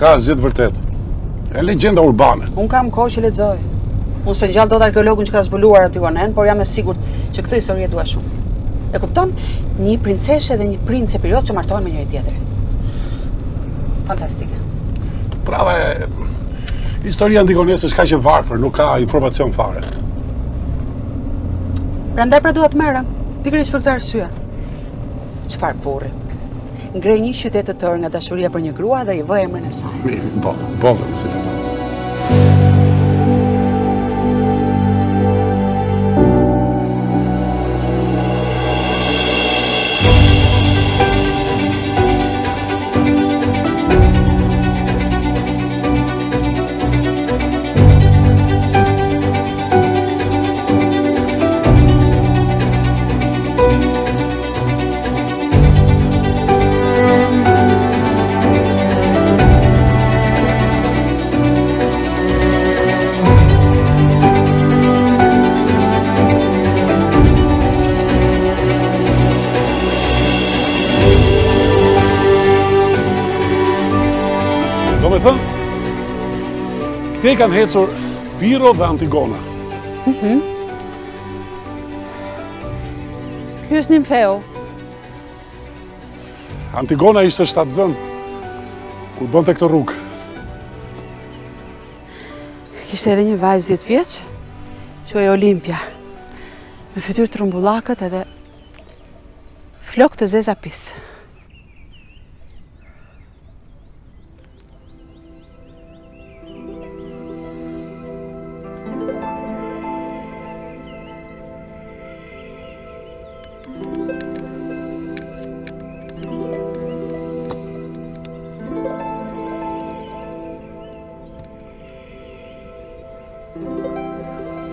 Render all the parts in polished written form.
ka asgjë të vërtet. E legjenda urbane. Unë kam kohë që lexoj. Unë se ngjall dot arkeologun që ka zbuluar aty anen, por jam e sigurt që këtë histori e dua shumë. E kupton? Një princeshe dhe një princ e periudhë që martohen me njëri tjetrin. Fantastike. Prava historia Antigonesë është kaq e varfër, nuk ka informacion fare. Prandaj pra duhet merrem, pikërisht për këtë arsye. Çfarë burri? Ngrej një qytet të tërë nga dashuria për një grua dhe i vë emrin e saj. Po, Selena. Do me thënë, këte kanë hecur Piro dhe Antigona. Ky është Nimfeo. Antigona ishte shtatzën kur bënte këtë rrugë. Kishte edhe një vajzë 10 vjeç, quhej Olimpia, me fytyrë trumbullakët edhe flokë të zeza pis.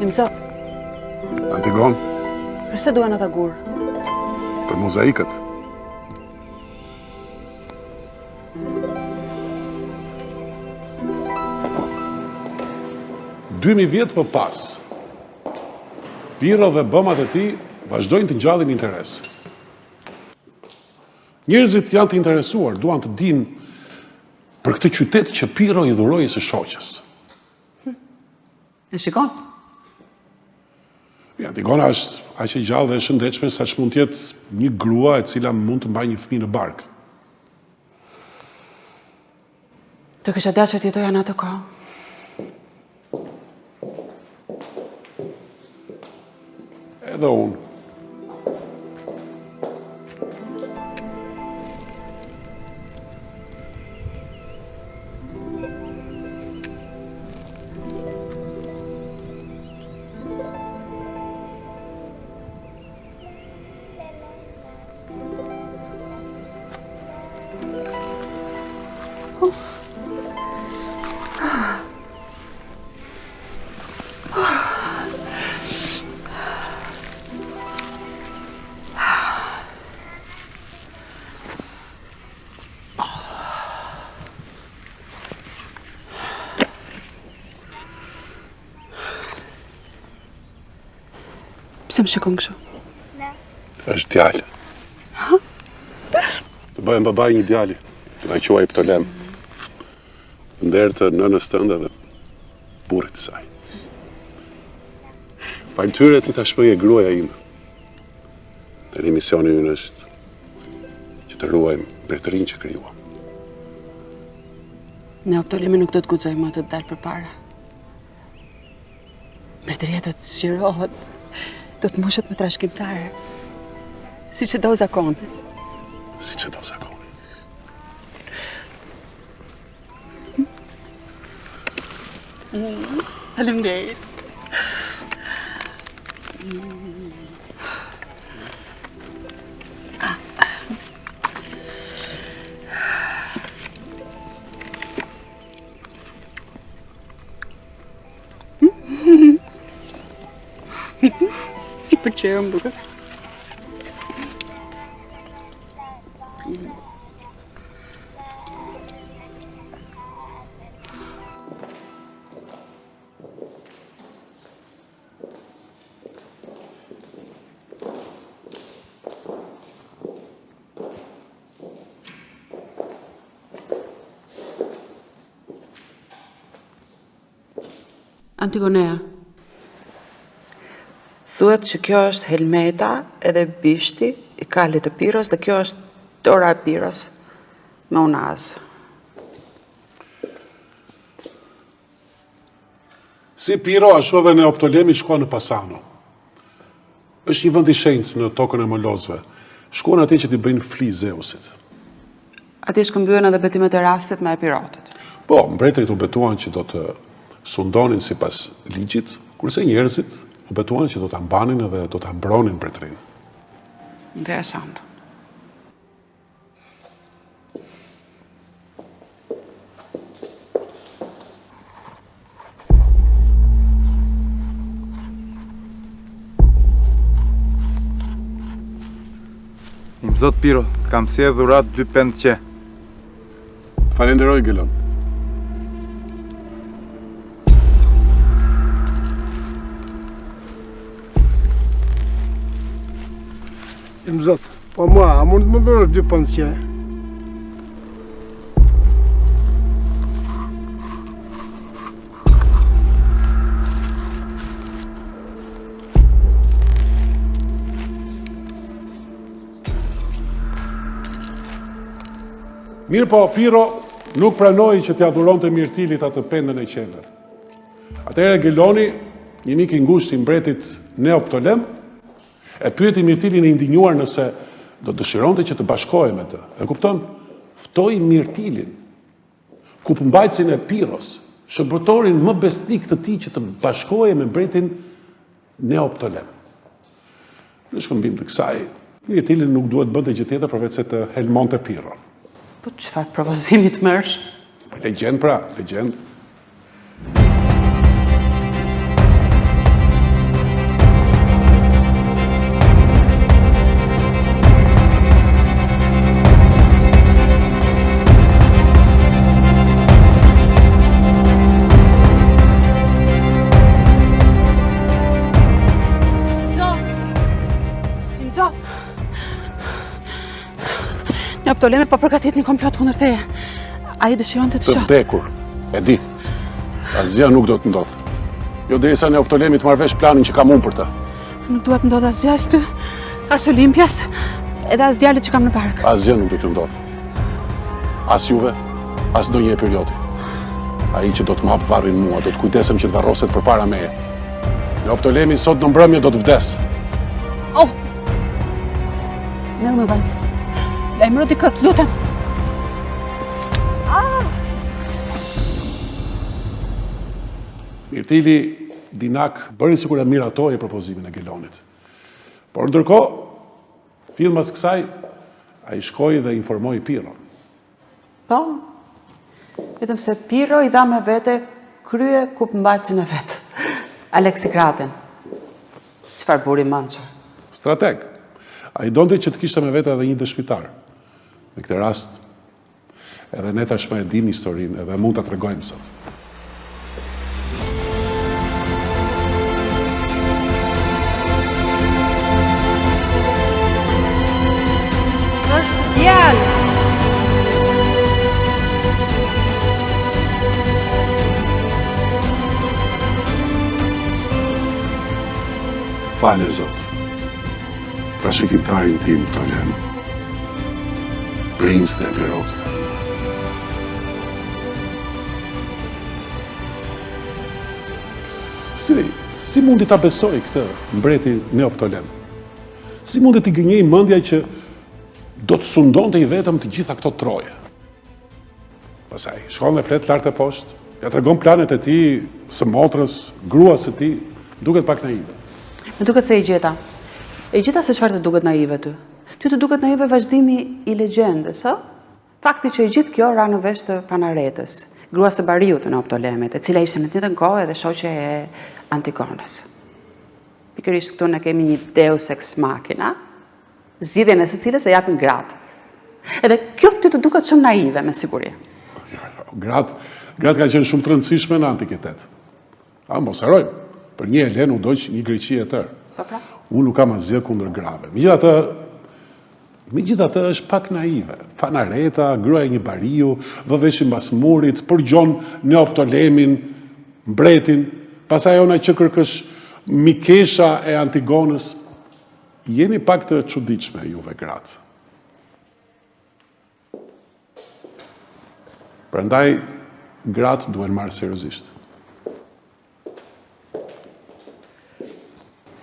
Imzot, Antigon, përse duan ata gur? për mozaikët. Dymi vjetë për pas, Piro dhe bëmat e tij vazhdojnë të ngjallin interes. Njerëzit janë të interesuar, duan të dinë për këtë qytet që Piro i dhuroi së shoqës. E shikon? Antigona është aq e gjallë dhe e shëndetshme sa që mund të jetë një grua e cila mund të mbajë një fëmijë në bark. Të kisha dashur të jetoja në atë kohë. Edhe unë. Pse më shikon kështu? Është djalë. Të bëjmë babaj një djali, të na quaj Ptolem. Ndër të nënës tënde dhe burrit të saj. Faltyre ti tashmë je gruaja ime. Tani misioni ynë është që të ruajmë mbretërinë që krijuam. Ne Ptolemi nuk do të guxojmë atë të dalë përpara. Mbretëria do të zgjerohet, do të mbushet me trashëgimtare. Siç e do zakoni. Siç e do zakoni. Faleminderit. I pëlqeu më duket. Antigonea, thuhet që kjo është helmeta edhe bishti i kalit të Piros dhe kjo është dora e Piros me unazë. Si Piro, ashtu edhe Neoptolemi shkon në Pasano. Është një vend i shenjtë në tokën e Molozëve. Shkon atje që t'i bëjnë fli Zeusit. Atje shkëmbyen edhe betimet e rastit me Epirotët. Po, mbretërit u betuan që do të sundonin sipas ligjit, kurse njerëzit u betuan që do ta mbanin edhe do ta mbronin mbretërinë. Interesant. Zot Piro, kam sjellë dhurat 2 pend qe. Falenderoj, Gelon. Zot, po mua, a mund të më dhurësh 2 pend qe? Mirë po, Piro nuk pranoi që t'ia dhuronte Mirtilit atë pendën e qeve. Atëherë Geloni, një mik i ngushtë i mbretit Neoptolem, e pyeti Mirtilin e indinjuar nëse do dëshironte që të bashkohej me të. E kupton? Ftoi Mirtilin, kupëmbajtësin e Piros, shërbëtorin më besnik të tij që të bashkohej me mbretin Neoptolem. Në shkëmbim të kësaj, Mirtilin nuk duhet bënte gjë tjetër përveç se të helmonte Piron. Po çfarë propozimi të mërsh? Legjend pra, legjend. Neoptolemi po përgatit një komplot kundër teje. Ai dëshiron të Të shoh. vdekur, e di. Asgjë nuk do të ndodhë. Jo derisa Neoptolemi të marrë vesh planin që kam unë për të. Nuk duhet të ndodhë asgjë as ty, as Olimpias, edhe as djalit që kam në park. Asgjë nuk do të ndodhë. As juve, as do një periodi. Ai që do të më hap varrin mua, do të kujdesem që të varroset përpara meje. Neoptolemi sot në mbrëmje do të vdes. Oh! Merë me vajzë. Lajmëro t'i këtë, lutem. Mirtili Dinak bëri sikur e miratoi propozimin e Gelonit. Por ndërkohë, fill mas kësaj, ai shkoi dhe informoi Piron. Po, vetëm se Piro i dha me vete krye kupëmbajtësin e vetë. Aleksikratin. Çfarë buri mançar? Strateg. Ai donte që të kishte me vete edhe një dëshmitar. Në këtë rast, edhe ne tashmë e dim historinë edhe mund ta tregojmë sot. Është djalë. Fale, Zot. Trashëgimtarin tim, Tolem. Princ të Epirotëve. Si mundi ta besoj këtë mbreti Neoptolem? Si mundi t'i gënjej mendja që do të sundonte i vetëm të gjitha këto troje? Pastaj, shkon dhe flet lart e poshtë, ja tregon planet e tij së motrës, gruas së tij, duket pak naive. Më duket se i gjeta. E gjeta se çfarë të duket naive ty. Ty të duket naive vazhdimi i legjendës, ë? Fakti që i gjithë kjo ra në vesh të Panaretës, grua së bariut të Neoptolemit, e cila ishte në të njëjtën kohë edhe shoqe e Antigonës. Pikërisht këtu ne kemi një deus ex machina, zgjidhjen e së cilës e japin gratë. Edhe kjo ty të duket shumë naive, me siguri. Gratë kanë qenë shumë të rëndësishme në antikitet. Mos harojmë, për një Helen u doq një Greqi e tërë. Po pra? Unë nuk kam asgjë kundër grave. Megjithatë është pak naive. Fanareta, gruaja e një bariu, vë veshin mbas murit, përgjon Neoptolemin, mbretin, Pastaj ona që kërkësh mikesha e Antigonës, jeni pak të çuditshme juve gratë. Prandaj gratë duhen marrë seriozisht.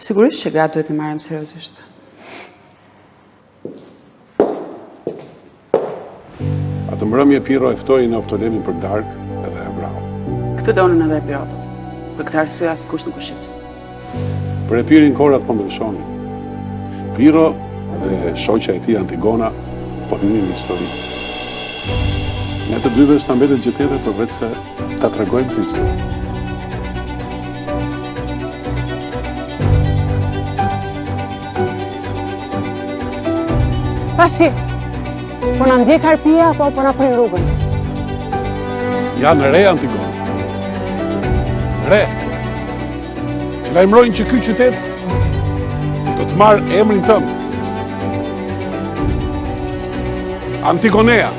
Sigurisht që gratë duhet i marrim seriozisht. Atë mbrëmje Piro e ftoi në Optolemin për darkë edhe e vrau. Këtë donën edhe pirotët. Për këtë arsye askush nuk u shqetësoi. Për Epirin korat po ndryshonin. Piro dhe shoqja e tij Antigona po hynin në histori. Ne të dyve s'na mbetet gjë tjetër përveç se ta tregojmë këtë histori. Pashi, po na ndjek harpia apo po na prin rrugën? Janë re Antigona. Re. Që lajmërojnë që ky qytet do të marrë emrin tënd. Antigonea.